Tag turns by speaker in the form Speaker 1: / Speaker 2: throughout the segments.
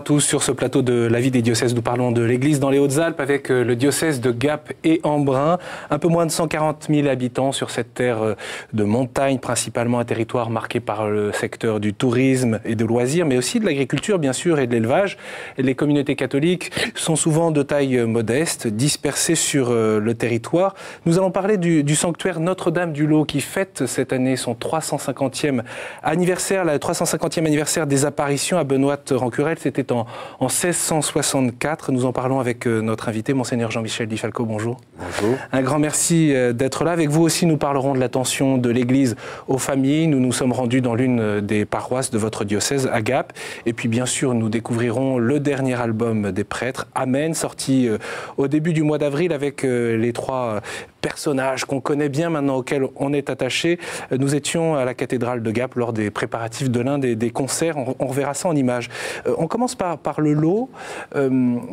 Speaker 1: tous. Sur ce plateau de la vie des diocèses, nous parlons de l'Église dans les Hautes-Alpes avec le diocèse de Gap et Embrun. Un peu moins de 140 000 habitants sur cette terre de montagne, principalement un territoire marqué par le secteur du tourisme et de loisirs, mais aussi de l'agriculture bien sûr et de l'élevage. Les communautés catholiques sont souvent de taille modeste, dispersées sur le territoire. Nous allons parler du sanctuaire Notre-Dame-du-Lot qui fête cette année son 350e anniversaire, le 350e anniversaire des apparitions à Benoît-Rancurel. C'était en 1664. Nous en parlons avec notre invité, Monseigneur Jean-Michel Di Falco. Bonjour.
Speaker 2: Bonjour.
Speaker 1: Un grand merci d'être là. Avec vous aussi, nous parlerons de l'attention de l'Église aux familles. Nous nous sommes rendus dans l'une des paroisses de votre diocèse, à Gap. Et puis, bien sûr, nous découvrirons le dernier album des prêtres, Amen, sorti au début du mois d'avril avec les trois personnages qu'on connaît bien maintenant, auxquels on est attaché. Nous étions à la cathédrale de Gap lors des préparatifs de l'un des concerts. On reverra ça en images. On commence par le lot.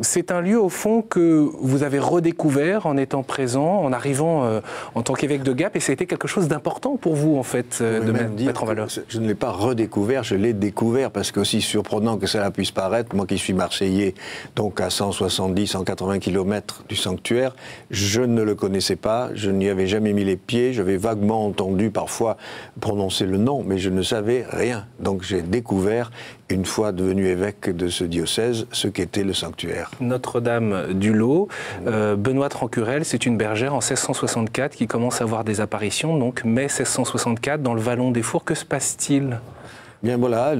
Speaker 1: C'est un lieu, au fond, que vous avez redécouvert en étant présent, en arrivant en tant qu'évêque de Gap, et ça a été quelque chose d'important pour vous, en fait, de mettre en valeur.
Speaker 2: Je ne l'ai pas redécouvert, je l'ai découvert, parce qu'aussi surprenant que cela puisse paraître, moi qui suis marseillais, donc à 170, 180 km du sanctuaire, je ne le connaissais pas, je n'y avais jamais mis les pieds, j'avais vaguement entendu parfois prononcer le nom, mais je ne savais rien. Donc j'ai découvert, une fois devenu évêque de ce diocèse, ce qu'était le sanctuaire.
Speaker 1: Notre-Dame-du-Lot, Benoît-Rancurel, c'est une bergère en 1664 qui commence à avoir des apparitions, donc mai 1664, dans le vallon des Fours. Que se passe-t-il ?
Speaker 2: Bien voilà,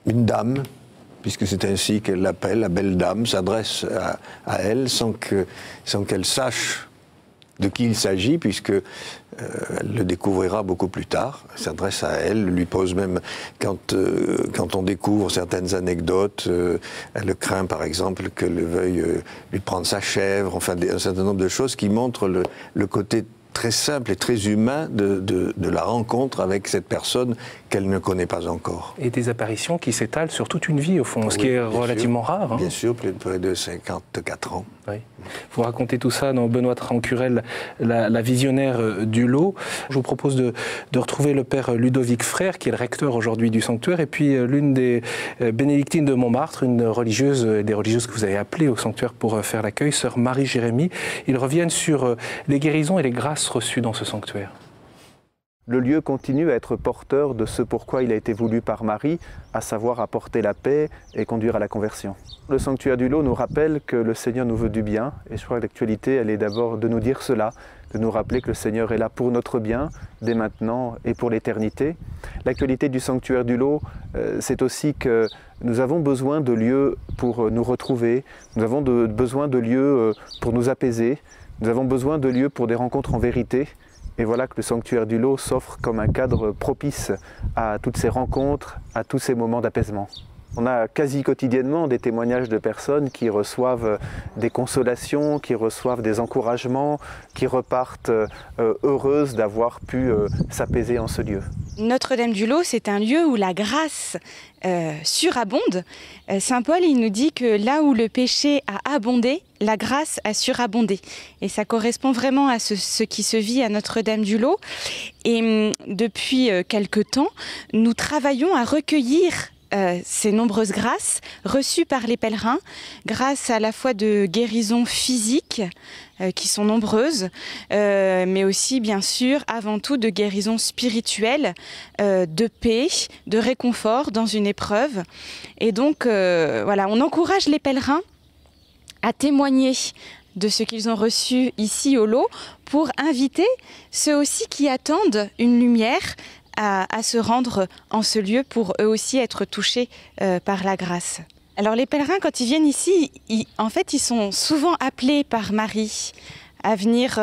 Speaker 2: une dame, puisque c'est ainsi qu'elle l'appelle, la belle dame, s'adresse à elle sans qu'elle sache de qui il s'agit, puisque elle le découvrira beaucoup plus tard. Elle s'adresse à elle, lui pose même, quand on découvre certaines anecdotes, elle craint par exemple qu'elle veuille lui prendre sa chèvre, enfin un certain nombre de choses qui montrent le côté très simple et très humain de la rencontre avec cette personne qu'elle ne connaît pas encore.
Speaker 1: Et des apparitions qui s'étalent sur toute une vie, au fond, ce qui est relativement rare. Hein.
Speaker 2: Bien sûr, près de 54 ans.
Speaker 1: Oui. Vous racontez tout ça dans Benoît-Rancurel, la visionnaire du lot. Je vous propose de retrouver le père Ludovic Frère, qui est le recteur aujourd'hui du sanctuaire, et puis l'une des bénédictines de Montmartre, une religieuse, des religieuses que vous avez appelées au sanctuaire pour faire l'accueil, sœur Marie-Jérémie. Ils reviennent sur les guérisons et les grâces reçues dans ce sanctuaire.
Speaker 3: Le lieu continue à être porteur de ce pourquoi il a été voulu par Marie, à savoir apporter la paix et conduire à la conversion. Le sanctuaire du lot nous rappelle que le Seigneur nous veut du bien, et je crois que l'actualité, elle est d'abord de nous dire cela, de nous rappeler que le Seigneur est là pour notre bien, dès maintenant et pour l'éternité. L'actualité du sanctuaire du lot, c'est aussi que nous avons besoin de lieux pour nous retrouver, nous avons besoin de lieux pour nous apaiser, nous avons besoin de lieux pour des rencontres en vérité. Et voilà que le sanctuaire du lot s'offre comme un cadre propice à toutes ces rencontres, à tous ces moments d'apaisement. On a quasi quotidiennement des témoignages de personnes qui reçoivent des consolations, qui reçoivent des encouragements, qui repartent heureuses d'avoir pu s'apaiser en ce lieu.
Speaker 4: Notre-Dame-du-Lot, c'est un lieu où la grâce surabonde. Saint Paul, il nous dit que là où le péché a abondé, la grâce a surabondé. Et ça correspond vraiment à ce qui se vit à Notre-Dame-du-Lot. Et depuis quelque temps, nous travaillons à recueillir ces nombreuses grâces reçues par les pèlerins, grâce à la fois de guérisons physiques qui sont nombreuses, mais aussi bien sûr avant tout de guérisons spirituelles, de paix, de réconfort dans une épreuve. Et donc voilà, on encourage les pèlerins à témoigner de ce qu'ils ont reçu ici au lot pour inviter ceux aussi qui attendent une lumière à se rendre en ce lieu pour eux aussi être touchés par la grâce. Alors les pèlerins, quand ils viennent ici, en fait, ils sont souvent appelés par Marie à venir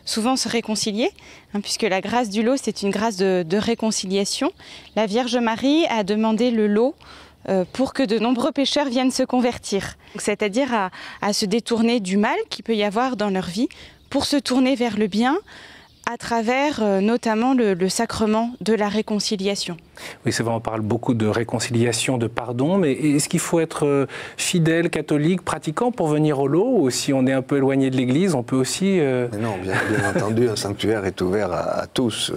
Speaker 4: souvent se réconcilier, hein, puisque la grâce du lot, c'est une grâce de réconciliation. La Vierge Marie a demandé le lot pour que de nombreux pécheurs viennent se convertir, c'est-à-dire à se détourner du mal qu'il peut y avoir dans leur vie pour se tourner vers le bien, à travers notamment le sacrement de la réconciliation.
Speaker 1: Oui, c'est vrai, on parle beaucoup de réconciliation, de pardon, mais est-ce qu'il faut être fidèle, catholique, pratiquant pour venir au lot, ou si on est un peu éloigné de l'Église, on peut aussi...
Speaker 2: Mais non, bien entendu, un sanctuaire est ouvert à tous.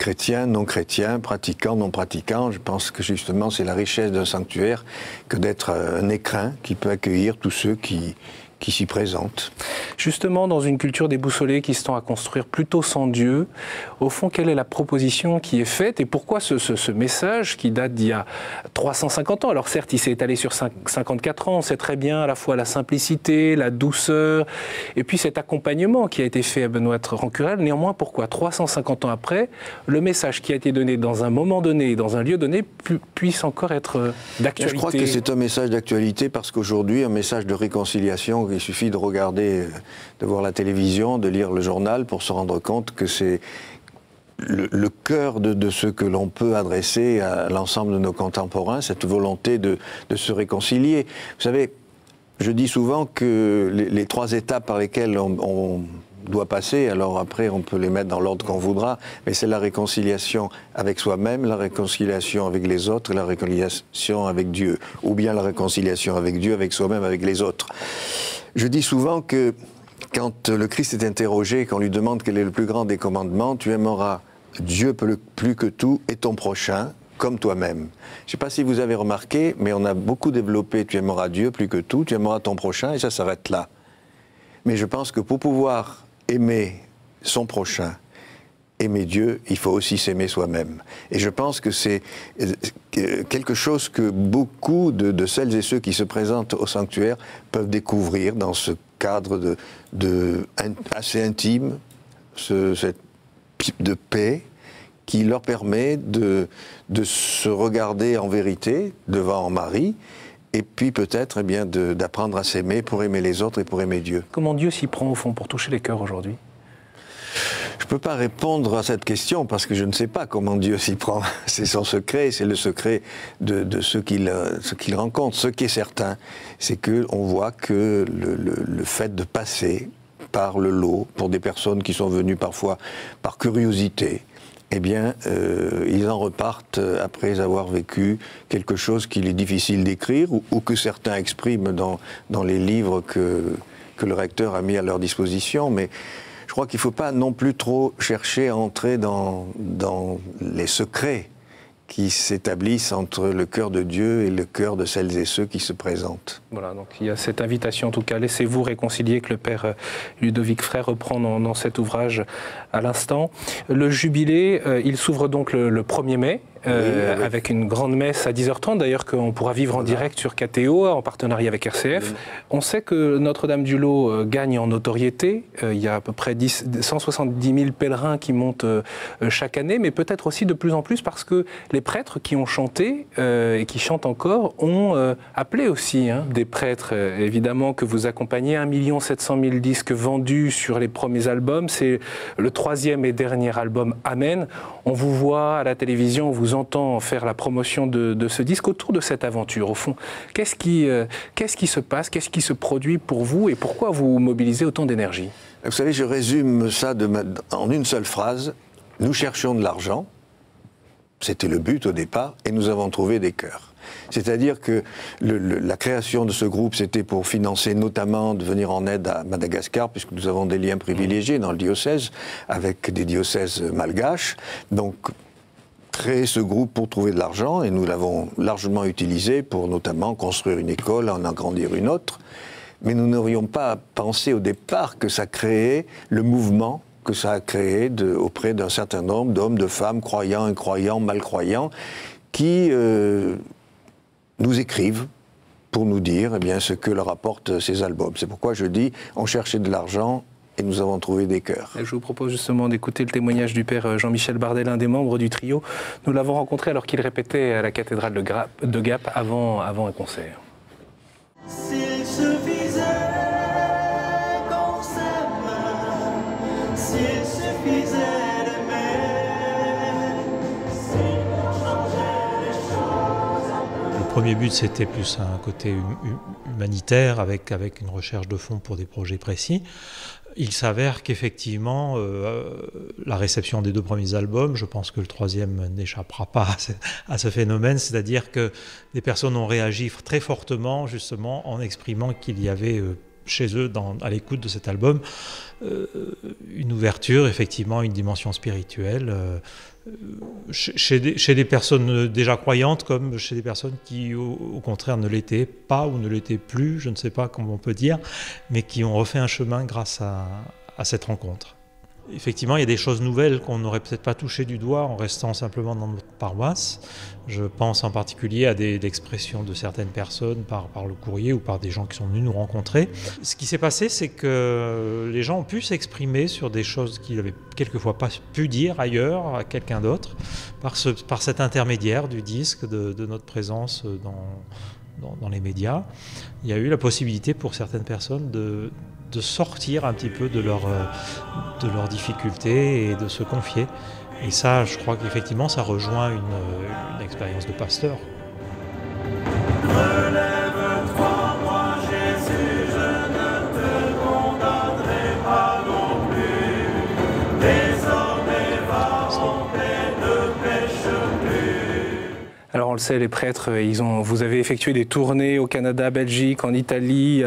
Speaker 2: chrétiens, non chrétiens, pratiquants, non pratiquants. Je pense que justement c'est la richesse d'un sanctuaire que d'être un écrin qui peut accueillir tous ceux qui s'y présentent.
Speaker 1: Justement, dans une culture déboussolée qui se tend à construire plutôt sans Dieu, au fond, quelle est la proposition qui est faite et pourquoi ce message qui date d'il y a 350 ans? Alors certes, il s'est étalé sur 54 ans, on sait très bien à la fois la simplicité, la douceur, et puis cet accompagnement qui a été fait à Benoît Rancurel. Néanmoins, pourquoi 350 ans après, le message qui a été donné dans un moment donné, dans un lieu donné, puisse encore être d'actualité?
Speaker 2: Je crois que c'est un message d'actualité parce qu'aujourd'hui, un message de réconciliation, il suffit de regarder, de voir la télévision, de lire le journal pour se rendre compte que c'est le cœur de ce que l'on peut adresser à l'ensemble de nos contemporains, cette volonté de se réconcilier. Vous savez, je dis souvent que les 3 étapes par lesquelles on doit passer, alors après on peut les mettre dans l'ordre qu'on voudra, mais c'est la réconciliation avec soi-même, la réconciliation avec les autres et la réconciliation avec Dieu, ou bien la réconciliation avec Dieu, avec soi-même, avec les autres. Je dis souvent que quand le Christ est interrogé, qu'on lui demande quel est le plus grand des commandements, tu aimeras Dieu plus que tout et ton prochain comme toi-même. Je ne sais pas si vous avez remarqué, mais on a beaucoup développé tu aimeras Dieu plus que tout, tu aimeras ton prochain, et ça s'arrête là. Mais je pense que pour pouvoir aimer son prochain, aimer Dieu, il faut aussi s'aimer soi-même. Et je pense que c'est quelque chose que beaucoup de celles et ceux qui se présentent au sanctuaire peuvent découvrir dans ce cadre assez intime, de paix, qui leur permet de se regarder en vérité devant Marie, et puis peut-être eh bien d'apprendre à s'aimer pour aimer les autres et pour aimer Dieu.
Speaker 1: Comment Dieu s'y prend au fond pour toucher les cœurs aujourd'hui?
Speaker 2: Je ne peux pas répondre à cette question parce que je ne sais pas comment Dieu s'y prend. C'est son secret, c'est le secret de ce qu'il rencontre. Ce qui est certain, c'est qu'on voit que le fait de passer par le lot, pour des personnes qui sont venues parfois par curiosité, eh bien, ils en repartent après avoir vécu quelque chose qu'il est difficile d'écrire ou que certains expriment dans les livres que le recteur a mis à leur disposition. Mais je crois qu'il ne faut pas non plus trop chercher à entrer dans les secrets qui s'établissent entre le cœur de Dieu et le cœur de celles et ceux qui se présentent.
Speaker 1: Voilà, donc il y a cette invitation, en tout cas, laissez-vous réconcilier, que le père Ludovic Frey reprend dans cet ouvrage à l'instant. Le jubilé, il s'ouvre donc le 1er mai, avec une grande messe à 10h30, d'ailleurs qu'on pourra vivre en direct sur KTO, en partenariat avec RCF. On sait que Notre-Dame-du-Lot gagne en notoriété. Il y a à peu près 170 000 pèlerins qui montent chaque année, mais peut-être aussi de plus en plus parce que les prêtres qui ont chanté et qui chantent encore ont appelé aussi des prêtres, évidemment, que vous accompagnez. 1 700 000 disques vendus sur les premiers albums. C'est le 3e et dernier album, Amen. On vous voit à la télévision, on vous entend faire la promotion de ce disque. Autour de cette aventure, au fond, qu'est-ce qui se passe, qu'est-ce qui se produit pour vous et pourquoi vous mobilisez autant d'énergie?
Speaker 2: Vous savez, je résume ça en une seule phrase. Nous cherchions de l'argent, c'était le but au départ, et nous avons trouvé des cœurs. C'est-à-dire que la création de ce groupe, c'était pour financer notamment de venir en aide à Madagascar, puisque nous avons des liens privilégiés dans le diocèse, avec des diocèses malgaches. Donc, créer ce groupe pour trouver de l'argent, et nous l'avons largement utilisé pour notamment construire une école, en agrandir une autre. Mais nous n'aurions pas pensé au départ que ça créait le mouvement que ça a créé auprès d'un certain nombre d'hommes, de femmes, croyants, incroyants, malcroyants, qui nous écrivent pour nous dire ce que leur apportent ces albums. C'est pourquoi je dis, on cherchait de l'argent et nous avons trouvé des cœurs.
Speaker 1: Je vous propose justement d'écouter le témoignage du père Jean-Michel Bardet, l'un des membres du trio. Nous l'avons rencontré alors qu'il répétait à la cathédrale de Gap avant un concert.
Speaker 5: S'il suffisait qu'on s'aime, s'il suffisait d'aimer, s'il changeait les choses un peu.
Speaker 6: Le premier but, c'était plus un côté humanitaire avec une recherche de fonds pour des projets précis. Il s'avère qu'effectivement, la réception des 2 premiers albums, je pense que le 3e n'échappera pas à ce phénomène, c'est-à-dire que des personnes ont réagi très fortement, justement, en exprimant qu'il y avait chez eux, à l'écoute de cet album, une ouverture, effectivement, une dimension spirituelle, chez des personnes déjà croyantes comme chez des personnes qui, au contraire, ne l'étaient pas ou ne l'étaient plus, je ne sais pas comment on peut dire, mais qui ont refait un chemin grâce à cette rencontre. Effectivement, il y a des choses nouvelles qu'on n'aurait peut-être pas touchées du doigt en restant simplement dans notre paroisse. Je pense en particulier à des expressions de certaines personnes par le courrier ou par des gens qui sont venus nous rencontrer. Ce qui s'est passé, c'est que les gens ont pu s'exprimer sur des choses qu'ils n'avaient quelquefois pas pu dire ailleurs à quelqu'un d'autre par cet intermédiaire du disque, de notre présence dans les médias. Il y a eu la possibilité pour certaines personnes de sortir un petit peu de leurs difficultés et de se confier. Et ça, je crois qu'effectivement, ça rejoint une expérience de pasteur.
Speaker 5: Relève-toi, moi Jésus, je ne te condamnerai pas non plus. Désormais va en paix, ne pêche plus.
Speaker 1: Alors on le sait, les prêtres, vous avez effectué des tournées au Canada, Belgique, en Italie,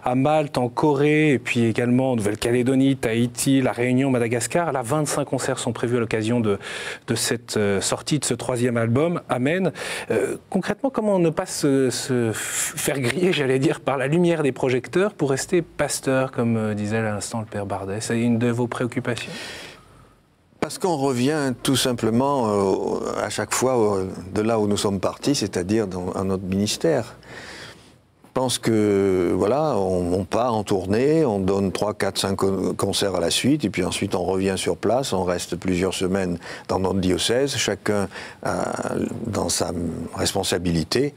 Speaker 1: à Malte, en Corée, et puis également en Nouvelle-Calédonie, Tahiti, La Réunion, Madagascar. Là, 25 concerts sont prévus à l'occasion de cette sortie de ce 3e album, Amen. Concrètement, comment ne pas se faire griller, j'allais dire, par la lumière des projecteurs pour rester pasteur, comme disait à l'instant le Père Bardet? C'est une de vos préoccupations?
Speaker 2: Parce qu'on revient tout simplement à chaque fois de là où nous sommes partis, c'est-à-dire à notre ministère. Je pense que voilà, on part en tournée, on donne 3, 4, 5 concerts à la suite, et puis ensuite on revient sur place, on reste plusieurs semaines dans notre diocèse, chacun dans sa responsabilité.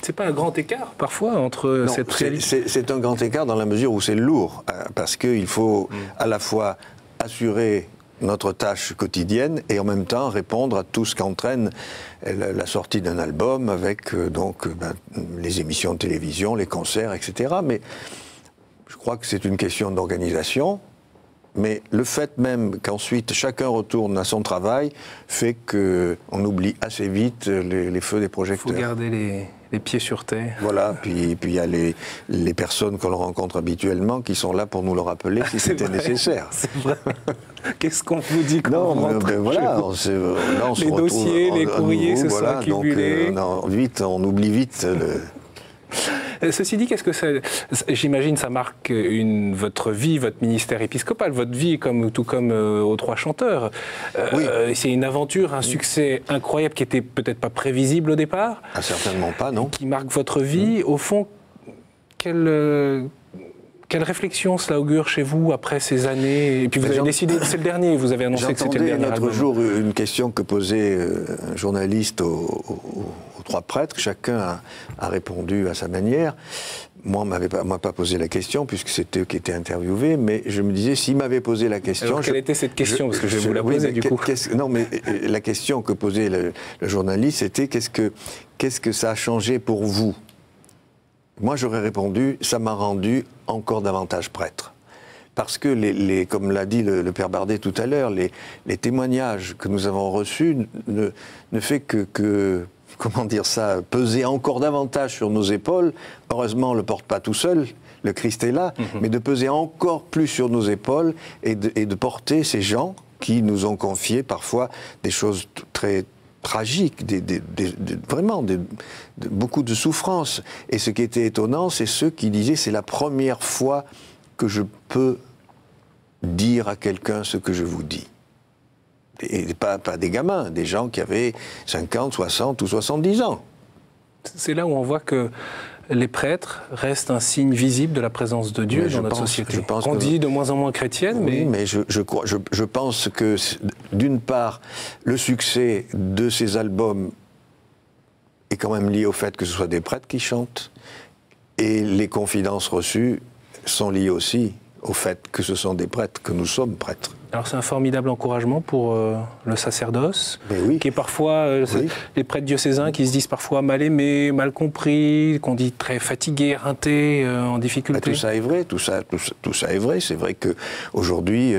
Speaker 1: C'est pas un grand écart parfois entre cette réalité?
Speaker 2: C'est un grand écart dans la mesure où c'est lourd, parce qu'il faut à la fois assurer notre tâche quotidienne et en même temps répondre à tout ce qu'entraîne la sortie d'un album avec les émissions de télévision, les concerts, etc. Mais je crois que c'est une question d'organisation. Mais le fait même qu'ensuite chacun retourne à son travail fait qu'on oublie assez vite les feux des projecteurs.
Speaker 1: Il faut garder les pieds sur terre.
Speaker 2: Voilà, puis il y a les personnes qu'on rencontre habituellement qui sont là pour nous le rappeler si c'était nécessaire.
Speaker 1: C'est vrai. Qu'est-ce qu'on vous dit quand on rentre?
Speaker 2: Voilà, là, on
Speaker 1: les dossiers, les courriers se sont accumulés.
Speaker 2: On oublie vite.
Speaker 1: Ceci dit, qu'est-ce que ça... J'imagine ça marque votre vie, votre ministère épiscopal, votre vie, tout comme aux 3 chanteurs.
Speaker 2: Oui.
Speaker 1: C'est une aventure, un succès incroyable qui n'était peut-être pas prévisible au départ.
Speaker 2: Ah, certainement pas, non.
Speaker 1: Qui marque votre vie. Au fond, quelle réflexion cela augure chez vous après ces années? Et puis vous avez décidé, c'est le dernier, vous avez annoncé que c'était le dernier album.
Speaker 2: J'entendais l'autre jour une question que posait un journaliste aux 3 prêtres. Chacun a répondu à sa manière. Moi, on ne m'a pas posé la question, puisque c'était eux qui étaient interviewés, mais je me disais, s'il m'avait posé la question...
Speaker 1: Alors, quelle était cette question? Parce que je vais vous la poser, du coup.
Speaker 2: Non, mais la question que posait le journaliste, c'était qu'est-ce que ça a changé pour vous? Moi, j'aurais répondu, ça m'a rendu encore davantage prêtre. Parce que, comme l'a dit le Père Bardet tout à l'heure, les témoignages que nous avons reçus ne fait que comment dire ça, peser encore davantage sur nos épaules. Heureusement, on ne le porte pas tout seul, le Christ est là, mais de peser encore plus sur nos épaules et de porter ces gens qui nous ont confié parfois des choses très tragiques, vraiment beaucoup de souffrances. Et ce qui était étonnant, c'est ceux qui disaient, c'est la première fois que je peux dire à quelqu'un ce que je vous dis. Et pas des gamins, des gens qui avaient 50, 60 ou 70 ans.
Speaker 1: C'est là où on voit que les prêtres restent un signe visible de la présence de Dieu dans notre société. On dit de moins en moins chrétienne,
Speaker 2: oui, mais je pense que, d'une part, le succès de ces albums est quand même lié au fait que ce soit des prêtres qui chantent, et les confidences reçues sont liées aussi au fait que ce sont des prêtres, que nous sommes prêtres.
Speaker 1: Alors c'est un formidable encouragement pour le sacerdoce,
Speaker 2: oui.
Speaker 1: qui est parfois, les prêtres diocésains qui se disent parfois mal aimés, mal compris, qu'on dit très fatigués, éreintés, en difficulté.
Speaker 2: Tout ça est vrai, tout ça est vrai. C'est vrai qu'aujourd'hui,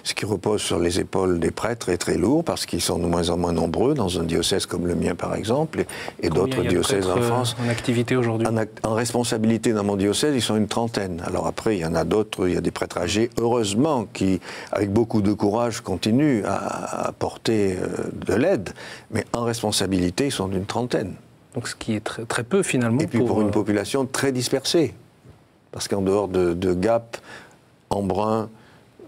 Speaker 2: ce qui repose sur les épaules des prêtres est très lourd, parce qu'ils sont de moins en moins nombreux, dans un diocèse comme le mien par exemple, et d'autres diocèses en France.
Speaker 1: En activité aujourd'hui?
Speaker 2: En responsabilité dans mon diocèse, ils sont une trentaine. Alors après, il y en a d'autres, il y a des prêtres âgés, heureusement, qui, avec beaucoup de courage, continuent à apporter de l'aide, mais en responsabilité, ils sont d'une trentaine.
Speaker 1: Donc ce qui est très, très peu finalement.
Speaker 2: Et puis pour une population très dispersée, parce qu'en dehors de Gap, Embrun,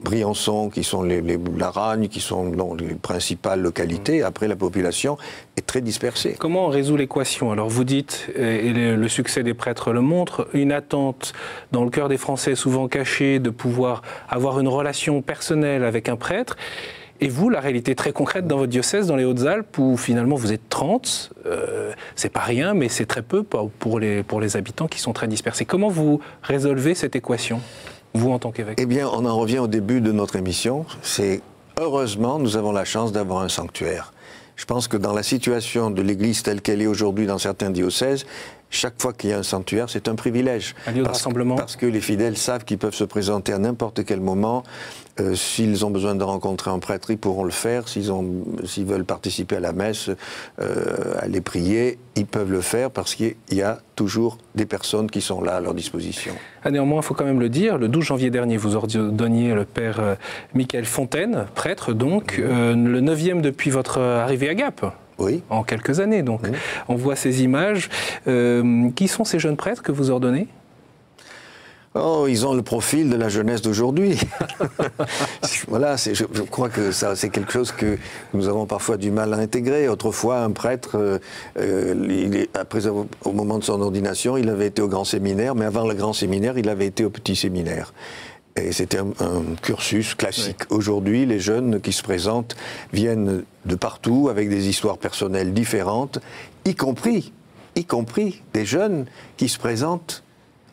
Speaker 2: Briançon, qui sont Laragne, qui sont les principales localités, après la population est très dispersée.
Speaker 1: Comment on résout l'équation? Alors vous dites, et le succès des prêtres le montre, une attente dans le cœur des Français souvent cachée de pouvoir avoir une relation personnelle avec un prêtre. Et vous, la réalité très concrète dans votre diocèse, dans les Hautes-Alpes, où finalement vous êtes 30, c'est pas rien, mais c'est très peu pour les habitants qui sont très dispersés. Comment vous résolvez cette équation, vous en tant qu'évêque?
Speaker 2: Eh bien, on en revient au début de notre émission. C'est heureusement, nous avons la chance d'avoir un sanctuaire. Je pense que dans la situation de l'Église telle qu'elle est aujourd'hui dans certains diocèses, chaque fois qu'il y a un sanctuaire, c'est un privilège.
Speaker 1: Un lieu de rassemblement.
Speaker 2: Parce que les fidèles savent qu'ils peuvent se présenter à n'importe quel moment. S'ils ont besoin de rencontrer un prêtre, ils pourront le faire. S'ils veulent participer à la messe, aller prier, ils peuvent le faire, parce qu'il y a toujours des personnes qui sont là à leur disposition.
Speaker 1: Néanmoins, il faut quand même le dire, le 12 janvier dernier, vous ordonniez le père Michael Fontaine, prêtre donc, le 9e depuis votre arrivée à Gap.
Speaker 2: Oui.
Speaker 1: En quelques années, donc. Oui. On voit ces images. Qui sont ces jeunes prêtres que vous ordonnez?
Speaker 2: Oh, ils ont le profil de la jeunesse d'aujourd'hui. Voilà, je crois que c'est quelque chose que nous avons parfois du mal à intégrer. Autrefois, un prêtre, au moment de son ordination, il avait été au grand séminaire, mais avant le grand séminaire, il avait été au petit séminaire. Et c'était un cursus classique. Oui. Aujourd'hui, les jeunes qui se présentent viennent de partout, avec des histoires personnelles différentes, y compris des jeunes qui se présentent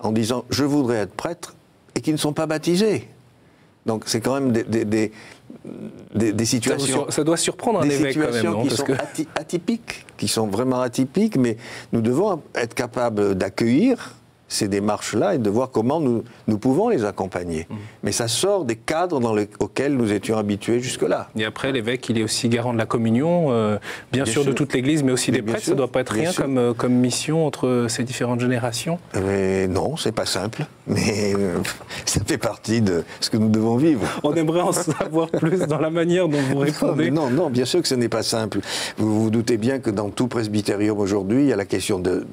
Speaker 2: en disant « je voudrais être prêtre » et qui ne sont pas baptisés. Donc c'est quand même des situations...
Speaker 1: Ça doit surprendre un évêque quand même, non?
Speaker 2: Qui sont atypiques, qui sont vraiment atypiques, mais nous devons être capables d'accueillir ces démarches-là et de voir comment nous pouvons les accompagner. Mais ça sort des cadres auxquels nous étions habitués jusque-là.
Speaker 1: Et après, l'évêque, il est aussi garant de la communion, bien sûr de toute l'Église, mais aussi des prêtres. Ça ne doit pas être rien comme mission entre ces différentes générations?
Speaker 2: Non, c'est pas simple, mais ça fait partie de ce que nous devons vivre.
Speaker 1: On aimerait en savoir plus dans la manière dont vous répondez.
Speaker 2: Non, bien sûr que ce n'est pas simple. Vous vous doutez bien que dans tout presbytérium aujourd'hui, il y a la question de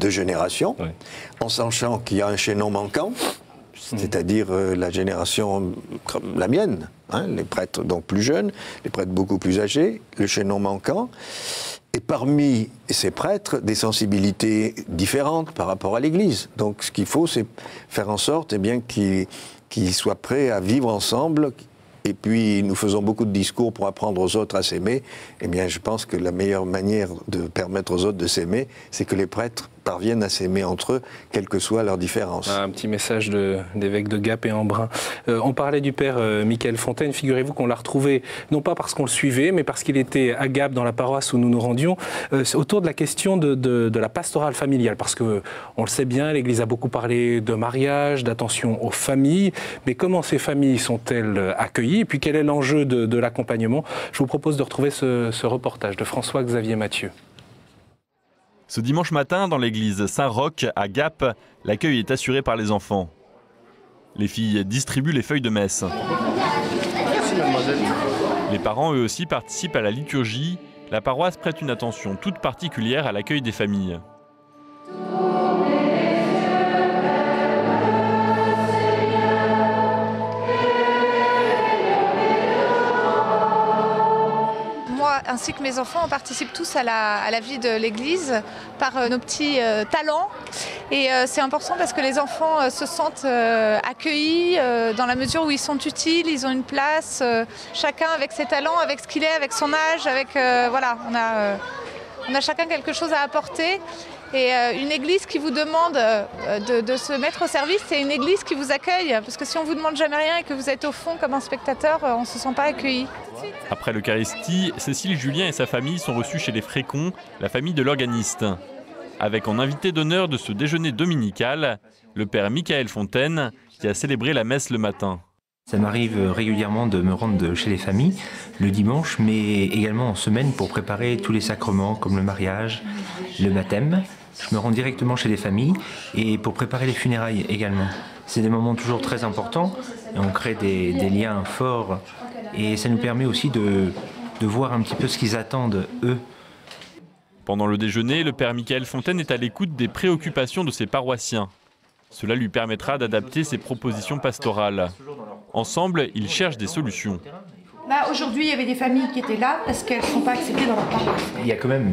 Speaker 2: génération, oui. En sachant qu'il y a un chaînon manquant, c'est-à-dire la génération, la mienne, hein, les prêtres donc plus jeunes, les prêtres beaucoup plus âgés, le chaînon manquant, et parmi ces prêtres, des sensibilités différentes par rapport à l'Église. Donc ce qu'il faut, c'est faire en sorte qu'ils soient prêts à vivre ensemble. Et puis, nous faisons beaucoup de discours pour apprendre aux autres à s'aimer. Eh bien, je pense que la meilleure manière de permettre aux autres de s'aimer, c'est que les prêtres parviennent à s'aimer entre eux, quelles que soient leurs différences. Un
Speaker 1: petit message d'évêque de Gap et Embrun. On parlait du père Michael Fontaine. Figurez-vous qu'on l'a retrouvé, non pas parce qu'on le suivait, mais parce qu'il était à Gap, dans la paroisse où nous nous rendions, autour de la question de la pastorale familiale. Parce que, on le sait bien, l'Église a beaucoup parlé de mariage, d'attention aux familles. Mais comment ces familles sont-elles accueillies? Et puis, quel est l'enjeu de l'accompagnement? Je vous propose de retrouver ce reportage de François-Xavier Mathieu.
Speaker 7: Ce dimanche matin, dans l'église Saint-Roch, à Gap, l'accueil est assuré par les enfants. Les filles distribuent les feuilles de messe.
Speaker 8: Merci, mademoiselle.
Speaker 7: Les parents, eux aussi, participent à la liturgie. La paroisse prête une attention toute particulière à l'accueil des familles.
Speaker 8: Ainsi que mes enfants, on participe tous à la vie de l'Église par nos petits talents. Et c'est important parce que les enfants se sentent accueillis dans la mesure où ils sont utiles, ils ont une place, chacun avec ses talents, avec ce qu'il est, avec son âge, voilà, on a chacun quelque chose à apporter. Et une église qui vous demande de se mettre au service, c'est une église qui vous accueille. Parce que si on vous demande jamais rien et que vous êtes au fond comme un spectateur, on ne se sent pas accueilli.
Speaker 7: Après l'Eucharistie, Cécile Julien et sa famille sont reçus chez les Frécons, la famille de l'organiste. Avec en invité d'honneur de ce déjeuner dominical, le père Michael Fontaine, qui a célébré la messe le matin.
Speaker 9: Ça m'arrive régulièrement de me rendre chez les familles le dimanche, mais également en semaine pour préparer tous les sacrements comme le mariage, le baptême. Je me rends directement chez les familles et pour préparer les funérailles également. C'est des moments toujours très importants et on crée des liens forts et ça nous permet aussi de voir un petit peu ce qu'ils attendent eux.
Speaker 7: Pendant le déjeuner, le père Michael Fontaine est à l'écoute des préoccupations de ses paroissiens. Cela lui permettra d'adapter ses propositions pastorales. Ensemble, ils cherchent des solutions.
Speaker 10: Là, aujourd'hui, il y avait des familles qui étaient là parce qu'elles ne sont pas acceptées dans leur paroisse.
Speaker 9: Il y a quand même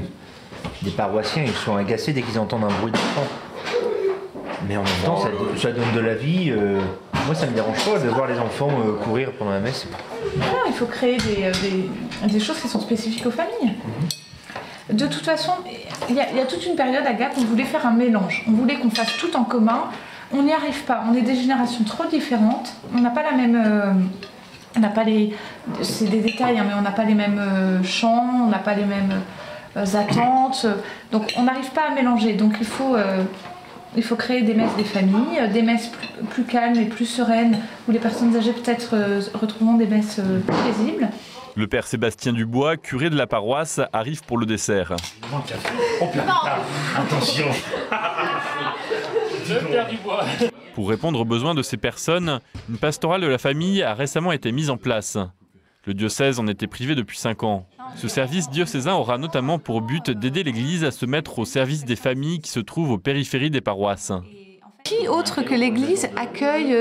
Speaker 9: des paroissiens, ils sont agacés dès qu'ils entendent un bruit d'enfant. Mais en même temps, ça donne de la vie. Moi, ça ne me dérange pas de voir les enfants courir pendant la messe.
Speaker 10: Non, il faut créer des choses qui sont spécifiques aux familles. De toute façon, il y a toute une période à Gap, on voulait faire un mélange. On voulait qu'on fasse tout en commun. On n'y arrive pas. On est des générations trop différentes. On n'a pas la même... on n'a pas les... C'est des détails, hein, mais on n'a pas les mêmes chants, on n'a pas les mêmes attentes. Donc on n'arrive pas à mélanger. Donc il faut créer des messes des familles, des messes plus calmes et plus sereines, où les personnes âgées peut-être retrouveront des messes plus paisibles.
Speaker 7: Le père Sébastien Dubois, curé de la paroisse, arrive pour le dessert.
Speaker 9: Attention.
Speaker 7: Pour répondre aux besoins de ces personnes, une pastorale de la famille a récemment été mise en place. Le diocèse en était privé depuis 5 ans. Ce service diocésain aura notamment pour but d'aider l'Église à se mettre au service des familles qui se trouvent aux périphéries des paroisses.
Speaker 10: Qui autre que l'Église accueille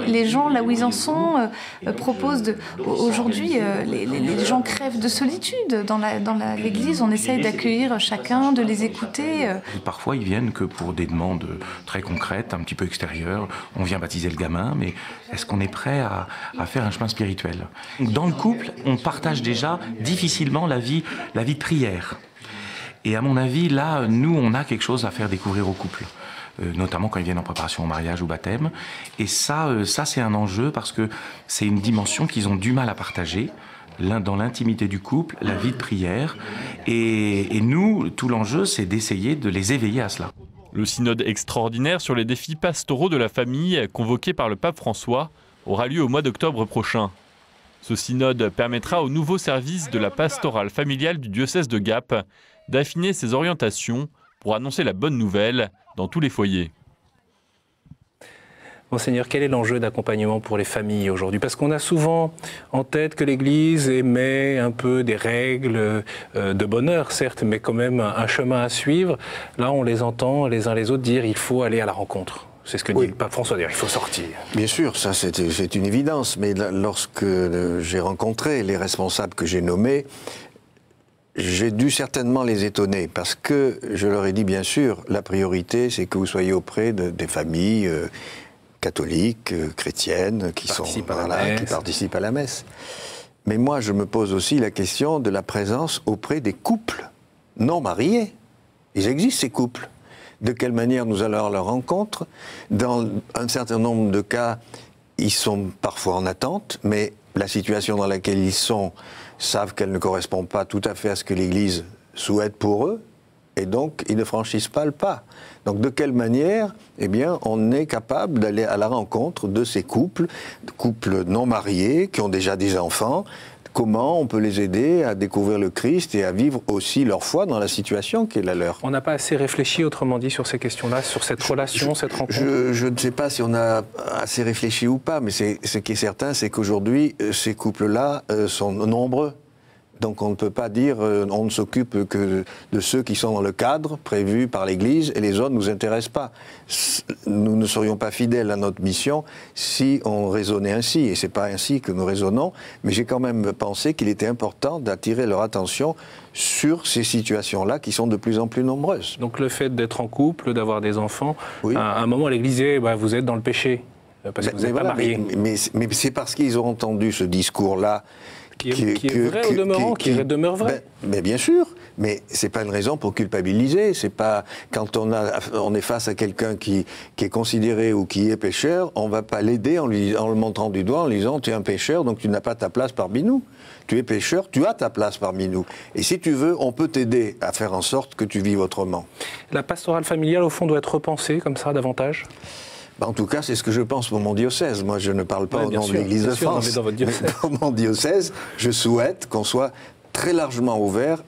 Speaker 10: les gens là où ils en sont, propose aujourd'hui, les gens crèvent de solitude. Dans l'Église, on essaye d'accueillir chacun, de les écouter.
Speaker 11: Parfois, ils viennent que pour des demandes très concrètes, un petit peu extérieures. On vient baptiser le gamin, mais est-ce qu'on est prêt à faire un chemin spirituel? Dans le couple, on partage déjà difficilement la vie de prière. Et à mon avis, là, nous, on a quelque chose à faire découvrir au couple. Notamment quand ils viennent en préparation au mariage ou baptême. Et ça c'est un enjeu parce que c'est une dimension qu'ils ont du mal à partager, dans l'intimité du couple, la vie de prière. Et nous, tout l'enjeu, c'est d'essayer de les éveiller à cela.
Speaker 7: Le synode extraordinaire sur les défis pastoraux de la famille, convoqué par le pape François, aura lieu au mois d'octobre prochain. Ce synode permettra au nouveau service de la pastorale familiale du diocèse de Gap d'affiner ses orientations pour annoncer la bonne nouvelle dans tous les foyers.
Speaker 1: Monseigneur, quel est l'enjeu d'accompagnement pour les familles aujourd'hui? Parce qu'on a souvent en tête que l'Église émet un peu des règles de bonheur, certes, mais quand même un chemin à suivre. Là, on les entend les uns les autres dire il faut aller à la rencontre. C'est ce que dit le pape François, d'ailleurs, il faut sortir.
Speaker 2: Bien sûr, ça c'est une évidence, mais lorsque j'ai rencontré les responsables que j'ai nommés, j'ai dû certainement les étonner parce que je leur ai dit bien sûr, la priorité c'est que vous soyez auprès des familles catholiques, chrétiennes qui participent à la messe. Mais moi je me pose aussi la question de la présence auprès des couples non mariés. Ils existent ces couples. De quelle manière nous allons à leur rencontre? Dans un certain nombre de cas, ils sont parfois en attente, mais la situation dans laquelle ils sont savent qu'elle ne correspond pas tout à fait à ce que l'Église souhaite pour eux, et donc ils ne franchissent pas le pas. Donc de quelle manière, eh bien, on est capable d'aller à la rencontre de ces couples non mariés, qui ont déjà des enfants? Comment on peut les aider à découvrir le Christ et à vivre aussi leur foi dans la situation qui est la leur?
Speaker 1: On n'a pas assez réfléchi, autrement dit, sur ces questions-là, sur cette relation, cette rencontre?
Speaker 2: Je ne sais pas si on a assez réfléchi ou pas, mais ce qui est certain, c'est qu'aujourd'hui, ces couples-là sont nombreux. Donc on ne peut pas dire on ne s'occupe que de ceux qui sont dans le cadre prévu par l'Église et les autres ne nous intéressent pas. Nous ne serions pas fidèles à notre mission si on raisonnait ainsi, et ce n'est pas ainsi que nous raisonnons, mais j'ai quand même pensé qu'il était important d'attirer leur attention sur ces situations-là qui sont de plus en plus nombreuses.
Speaker 1: Donc le fait d'être en couple, d'avoir des enfants,
Speaker 2: oui.
Speaker 1: À un moment l'Église dit vous êtes dans le péché, parce que vous n'êtes pas mariés.
Speaker 2: Mais c'est parce qu'ils ont entendu ce discours-là
Speaker 1: qui est vrai au demeurant, qui demeure vrai.
Speaker 2: Mais bien sûr, Mais c'est pas une raison pour culpabiliser. C'est pas quand on est face à quelqu'un qui est considéré ou qui est pécheur, on va pas l'aider en le montrant du doigt, en lui disant tu es un pécheur, donc tu n'as pas ta place parmi nous. Tu es pécheur, tu as ta place parmi nous. Et si tu veux, on peut t'aider à faire en sorte que tu vives autrement.
Speaker 1: La pastorale familiale, au fond, doit être repensée comme ça davantage ?
Speaker 2: En tout cas, c'est ce que je pense pour mon diocèse. Moi, je ne parle pas au nom de l'Église de France.
Speaker 1: Mais dans votre diocèse.
Speaker 2: Mais pour mon diocèse, je souhaite qu'on soit très largement ouvert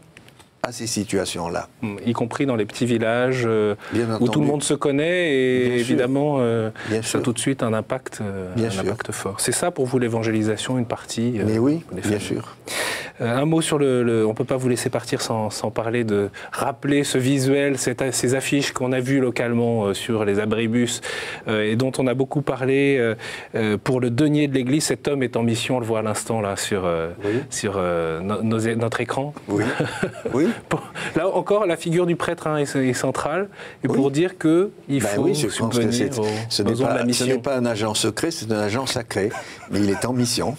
Speaker 2: à ces situations-là.
Speaker 1: Y compris dans les petits villages où tout le monde se connaît et
Speaker 2: Bien
Speaker 1: évidemment,
Speaker 2: sûr.
Speaker 1: ça a tout de suite un impact impact fort. C'est ça pour vous l'évangélisation, une partie
Speaker 2: Mais oui, bien sûr.
Speaker 1: Un mot sur on ne peut pas vous laisser partir sans parler de rappeler ce visuel, ces affiches qu'on a vues localement sur les abribus et dont on a beaucoup parlé pour le denier de l'Église. Cet homme est en mission, on le voit à l'instant là sur notre écran.
Speaker 2: Oui. Oui.
Speaker 1: Là encore, la figure du prêtre est centrale et pour dire qu'il faut subvenir aux besoins de la mission.
Speaker 2: Ce n'est pas un agent secret, c'est un agent sacré, mais il est en mission.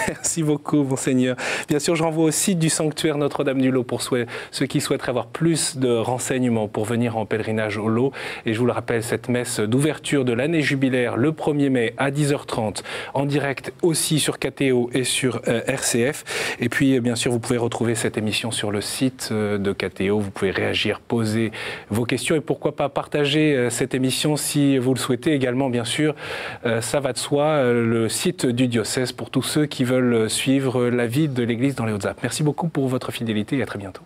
Speaker 1: Merci beaucoup, Monseigneur. Bien sûr, je renvoie au site du sanctuaire Notre-Dame-du-Lot pour ceux qui souhaiteraient avoir plus de renseignements pour venir en pèlerinage au Lot. Et je vous le rappelle, cette messe d'ouverture de l'année jubilaire le 1er mai à 10h30, en direct aussi sur KTO et sur RCF. Et puis, bien sûr, vous pouvez retrouver cette émission sur le site de KTO. Vous pouvez réagir, poser vos questions et pourquoi pas partager cette émission si vous le souhaitez également, bien sûr. Ça va de soi, le site du diocèse pour tous ceux qui veulent suivre la vie de l'Église dans les Hautes-Alpes. Merci beaucoup pour votre fidélité et à très bientôt.